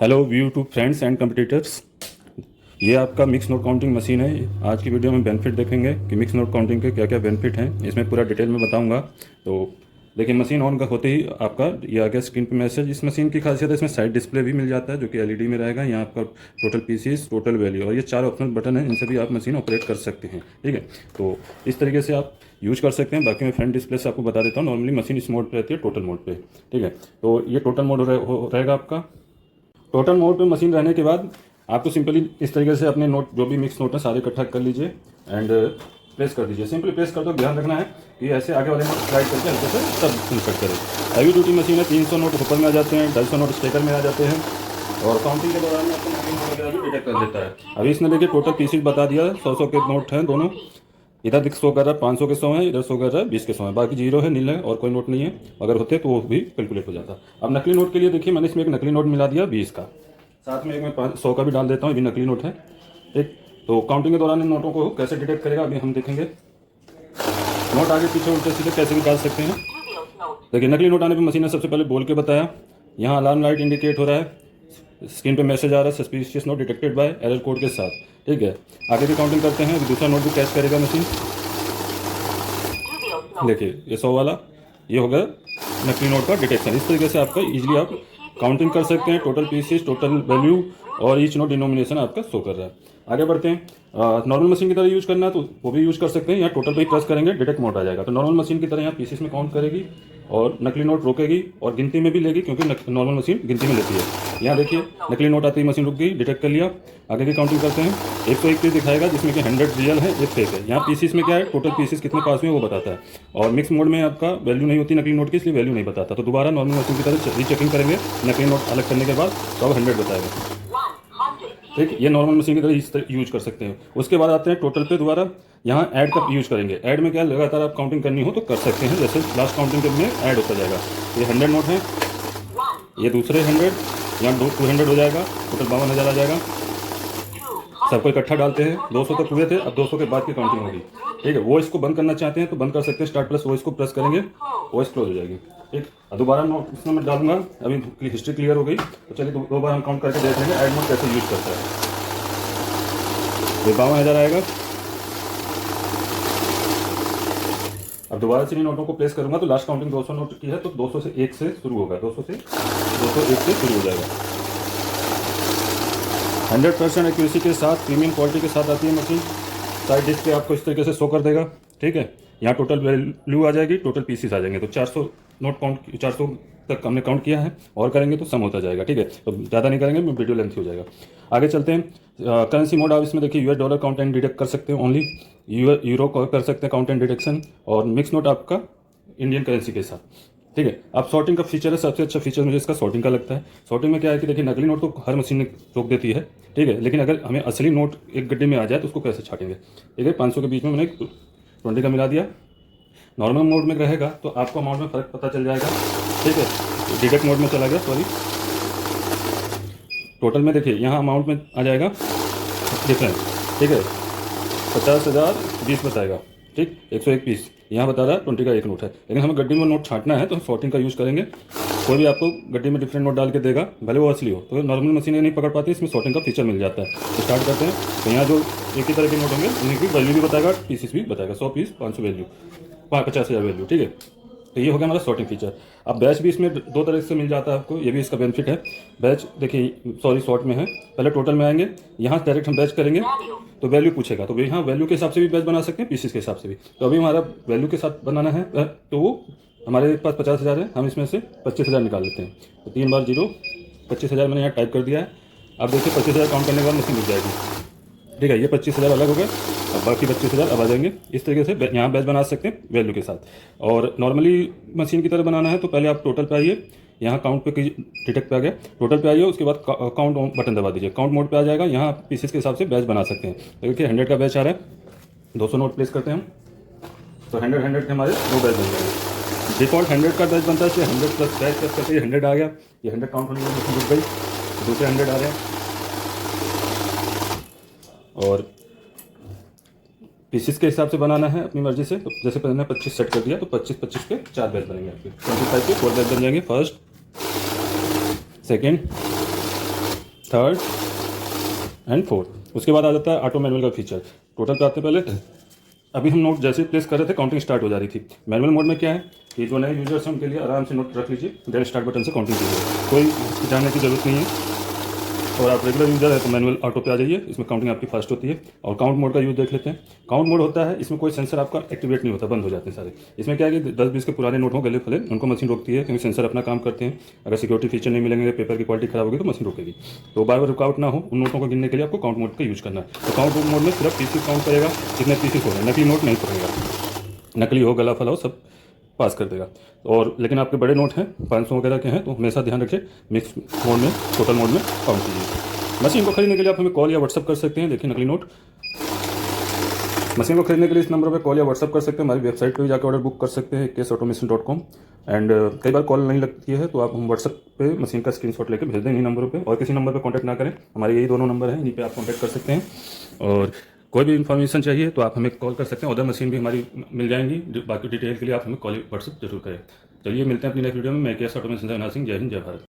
Hello YouTube friends and competitors. ये आपका mix note counting machine है। आज की वीडियो में बेनिफिट देखेंगे कि मिक्स नोट काउंटिंग के क्या क्या बेनिफिट हैं, इसमें पूरा डिटेल में बताऊंगा। तो देखिए, मशीन ऑन होते ही आपका ये आ गया स्क्रीन पे मैसेज। इस मशीन की खासियत है, इसमें साइड डिस्प्ले भी मिल जाता है जो कि एलईडी में रहेगा। यहाँ आपका टोटल पीसीस, टोटल वैल्यू और ये 4 ऑप्शनल बटन हैं, इनसे भी आप मशीन ऑपरेट कर सकते हैं। ठीक है, तो इस तरीके से आप यूज कर सकते हैं। बाकी मैं फ्रंट डिस्प्ले से आपको बता देता हूँ। नॉर्मली मशीन इस मोड पे रहती है, टोटल मोड पे। ठीक है, तो ये टोटल मोड रहेगा आपका। टोटल मोड पे मशीन रहने के बाद आपको सिंपली इस तरीके से अपने नोट, जो भी मिक्स नोट है, सारे इकट्ठा कर लीजिए एंड प्रेस कर दीजिए। सिंपली प्रेस कर दो। ध्यान रखना है कि ऐसे आगे वाले नोट स्लाइड करके हल्के से सब इंसर्ट करें। हैवी ड्यूटी मशीन है। 300 नोट ऊपर में आ जाते हैं, 250 नोट स्टेकर में आ जाते हैं और काउंटिंग के दौरान आपको नकली नोट वगैरह भी डिटेक्ट कर देता है। अभी इसने देखिए टोटल पीसीज बता दिया। 100 के नोट हैं दोनों। इधर दिख शो कर रहा है 500 के 100 है, इधर शो कर रहा है 20 के 100 है। बाकी जीरो है, नील है और कोई नोट नहीं है। अगर होते तो वो भी कैलकुलेट हो जाता। अब नकली नोट के लिए देखिए, मैंने इसमें एक नकली नोट मिला दिया 20 का, साथ में एक मैं 100 का भी डाल देता हूँ। ये भी नकली नोट है। ठीक, तो काउंटिंग के दौरान इन नोटों को कैसे डिटेक्ट करेगा अभी हम देखेंगे। नोट आगे पीछे उल्टे सीधे कैसे निकाल सकते हैं। देखिए, नकली नोट आने पर मशीन ने सबसे पहले बोल के बताया। यहाँ अलार्म लाइट इंडिकेट हो रहा है, स्क्रीन पे मैसेज आ रहा है suspicious note detected by error code के साथ। ठीक है, आगे भी काउंटिंग करते हैं। दूसरा नोट भी कैच करेगा मशीन। देखिए, ये 100 वाला ये होगा नकली नोट का डिटेक्शन। इस तरीके से आपका इजीली आप काउंटिंग कर सकते हैं। टोटल पीसेस, टोटल वैल्यू और ईच नोट डिनोमिनेशन आपका शो कर रहा है। आगे बढ़ते हैं। नॉर्मल मशीन की तरह यूज करना है तो वो भी यूज कर सकते हैं। यहाँ टोटल पे ही प्रेस करेंगे, डिटेक्ट मोड आ जाएगा। तो नॉर्मल मशीन की तरह यहाँ पीसेस में काउंट करेगी और नकली नोट रोकेगी और गिनती में भी लेगी, क्योंकि नॉर्मल मशीन गिनती में लेती है। यहाँ देखिए, नकली नोट आती ही मशीन रुक गई, डिटेक्ट कर लिया। आगे की काउंटिंग करते हैं। 101 पीस दिखाएगा जिसमें कि 100 रियल है, एक फेक है। यहाँ पीसीस में क्या है, टोटल पीसेस कितने पास हुए वो बताता है। और मिक्स मोड में आपका वैल्यू नहीं होती नकली नोट की, इसलिए वैल्यू नहीं बताता। तो दोबारा नॉर्मल मशीन की तरह रीचेकिंग करेंगे नकली नोट अलग करने के बाद, तो अब 100 बताएगा। ठीक, ये नॉर्मल मशीन की तरह इस तरह यूज कर सकते हैं। उसके बाद आते हैं टोटल पे। दोबारा यहाँ ऐड का यूज करेंगे। ऐड में क्या, लगातार आप काउंटिंग करनी हो तो कर सकते हैं। जैसे लास्ट काउंटिंग के में ऐड होता जाएगा। ये 100 नोट है, ये दूसरे 100, यहाँ 200 हो जाएगा, टोटल 52,000 आ जाएगा। सबको इकट्ठा डालते हैं। 200 तक हुए थे, अब 200 के बाद की काउंटिंग होगी। ठीक है, वो इसको बंद करना चाहते हैं तो बंद कर सकते हैं। स्टार्ट प्लस वो इसको प्रेस करेंगे, वो क्लोज हो जाएगी। ठीक, अब दोबारा नोट इसमें मैं डालूंगा। अभी हिस्ट्री क्लियर हो गई तो चलिए दो बार हम काउंट करके देख लेंगे ऐड नोट कैसे यूज करता है। ये 52,000 आएगा। अब दोबारा से इन नोटों को प्लेस करूंगा तो लास्ट काउंटिंग 200 नोट की है, तो 200 से 1 से शुरू होगा। 201 से शुरू हो जाएगा। 100% एक्यूरेसी के साथ, प्रीमियम क्वालिटी के साथ आती है मशीन। साइड डिस्क पे आपको इस तरीके से शो कर देगा। ठीक है, यहाँ टोटल वैल्यू आ जाएगी, टोटल पीसीस आ जाएंगे। तो 400 नोट काउंट, 400 तक हमने काउंट किया है और करेंगे तो सम होता जाएगा। ठीक है, तो ज़्यादा नहीं करेंगे, वीडियो लेंथ हो जाएगा। आगे चलते हैं। करेंसी मोड आप इसमें देखिए, US dollar count and detect कर सकते हैं ओनली। यूरो कर सकते हैं काउंट एंड डिटेक्शन। और मिक्स नोट आपका इंडियन करेंसी के साथ। ठीक है, अब सॉर्टिंग का फीचर है। सबसे अच्छा फीचर मुझे इसका सॉर्टिंग का लगता है। सॉर्टिंग में क्या है कि देखिए, नकली नोट तो हर मशीन रोक देती है। ठीक है, लेकिन अगर हमें असली नोट एक गड्ढे में आ जाए तो उसको कैसे छाटेंगे। ठीक है, 500 के बीच में मैंने 20 का मिला दिया। नॉर्मल मोड में रहेगा तो आपको अमाउंट में फ़र्क पता चल जाएगा। ठीक है, डिटेक्ट मोड में चला गया, सॉरी। टोटल में देखिए, यहाँ अमाउंट में आ जाएगा डिफरेंस। ठीक है, 50,000 20 बताएगा। ठीक, 101 पीस यहाँ बता रहा है 20 का एक नोट है। लेकिन हमें गड्डी में नोट छांटना है तो हम सॉर्टिंग का यूज़ करेंगे। कोई भी आपको गड्डी में डिफरेंट नोट डाल के देगा, भले वो असली हो। तो नॉर्मल मशीनें नहीं पकड़ पाती, इसमें सॉर्टिंग का फीचर मिल जाता है। तो स्टार्ट करते हैं। तो यहाँ जो एक ही तरह के नोट होंगे उनकी वैल्यू भी बताएगा, पीसीस भी बताएगा। 100 पीस 500 वैल्यू, 50,000 वैल्यू। ठीक है, तो ये हो गया हमारा सॉर्टिंग फीचर। अब बैच भी इसमें 2 तरह से मिल जाता है आपको, ये भी इसका बेनिफिट है। बैच देखिए, सॉरी शॉर्ट में है। पहले टोटल में आएंगे, यहाँ डायरेक्ट हम बैच करेंगे तो वैल्यू पूछेगा। तो यहाँ वैल्यू के हिसाब से भी बैच बना सकते हैं, पीसीस के हिसाब से भी। तो अभी हमारा वैल्यू के साथ बनाना है, तो वो हमारे पास 50,000 है। हम इसमें से 25,000 निकाल लेते हैं। तो 3 बार 0, 25,000 मैंने यहाँ टाइप कर दिया है। अब देखिए, 25,000 काउंट करने के बाद मशीन मिल जाएगी। ठीक है, ये 25,000 अलग हो गए। अब बाकी 25,000 अब आ जाएंगे। इस तरीके से यहाँ बैच बना सकते हैं वैल्यू के साथ। और नॉर्मली मशीन की तरह बनाना है तो पहले आप टोटल पे आइए, यहाँ काउंट पे डिटेक्ट पे आ गया, टोटल पे आइए, उसके बाद काउंट बटन दबा दीजिए, काउंट मोड पे आ जाएगा। यहाँ पीसेस के हिसाब से बैच बना सकते हैं। देखिए, 100 का बैच आ रहा है, 200 नोट प्लेस करते हैं हम, तो 100 के हमारे 2 बैच बन जाएंगे। डिफॉल्ट 100 का बैच बनता है, इसलिए 100 प्लस बैच प्लस करके 100 आ गया। ये 100 काउंट होने में रुक गई, दूसरे 100 आ रहे हैं। और पीसीस के हिसाब से बनाना है अपनी मर्जी से। तो जैसे मैंने 25 सेट कर दिया तो 25 के 4 बैच बनेंगे आपके। 25 के 4 बैच बन जाएंगे। First, second, third and fourth. उसके बाद आ जाता है ऑटो मैनुअल का फीचर। टोटल पे आते हैं पहले। अभी हम नोट जैसे ही प्लेस कर रहे थे काउंटिंग स्टार्ट हो जा रही थी। मैनुअल मोड में क्या है कि जो नए यूजर्स हैं उनके लिए आराम से नोट रख लीजिए, देन स्टार्ट बटन से काउंटिंग कीजिए, कोई जानने की ज़रूरत नहीं है। और आप रेगुलर यूजर है तो मैनुअल ऑटो पे आ जाइए, इसमें काउंटिंग आपकी फास्ट होती है। और काउंट मोड का यूज़ देख लेते हैं। काउंट मोड होता है, इसमें कोई सेंसर आपका एक्टिवेट नहीं होता, बंद हो जाते हैं सारे। इसमें क्या है कि 10-20 के पुराने नोट हो गले फले, उनको मशीन रोकती है क्योंकि सेंसर अपना काम करते हैं। अगर सिक्योरिटी फीचर नहीं मिलेंगे, पेपर की क्वालिटी खराब होगी तो मशीन रोकेगी। तो बार बार रुकावट ना हो उन नोटों को गिनने के लिए आपको काउंट मोड का यूज़ करना है। तो काउंट मोड में सिर्फ पीसीस काउंट करेगा, कितने पीसीस हो रहे हैं, नकली नोट नहीं पड़ेगा। नकली हो, गला फला हो, सब पास कर देगा। और लेकिन आपके बड़े नोट हैं 500 वगैरह के हैं तो हमेशा ध्यान रखिए मिक्स मोड में, टोटल मोड में काउंट कीजिए। मशीन को खरीदने के लिए आप हमें कॉल या व्हाट्सअप कर सकते हैं। देखिए नकली नोट। मशीन को खरीदने के लिए इस नंबर पर कॉल या व्हाट्सअप कर सकते हैं। हमारी वेबसाइट पर भी जाकर ऑर्डर बुक कर सकते हैं kesautomation.com। एंड कई बार कॉल नहीं लगती है तो आप हम व्हाट्सअप पे मशीन का स्क्रीनशॉट लेकर भेज दें इन्हीं नंबरों पे, और किसी नंबर पे कांटेक्ट ना करें। हमारे यही दोनों नंबर हैं, इन्हीं पे आप कांटेक्ट कर सकते हैं। और कोई भी इन्फॉर्मेशन चाहिए तो आप हमें कॉल कर सकते हैं। उधर मशीन भी हमारी मिल जाएंगी। बाकी डिटेल के लिए आप हमें कॉल व्हाट्सअप जरूर करें। चलिए मिलते हैं अपनी नेक्स्ट वीडियो में। मैं केस ऑटोमेशन से अविनाश सिंह। जय हिंद, जय भारत।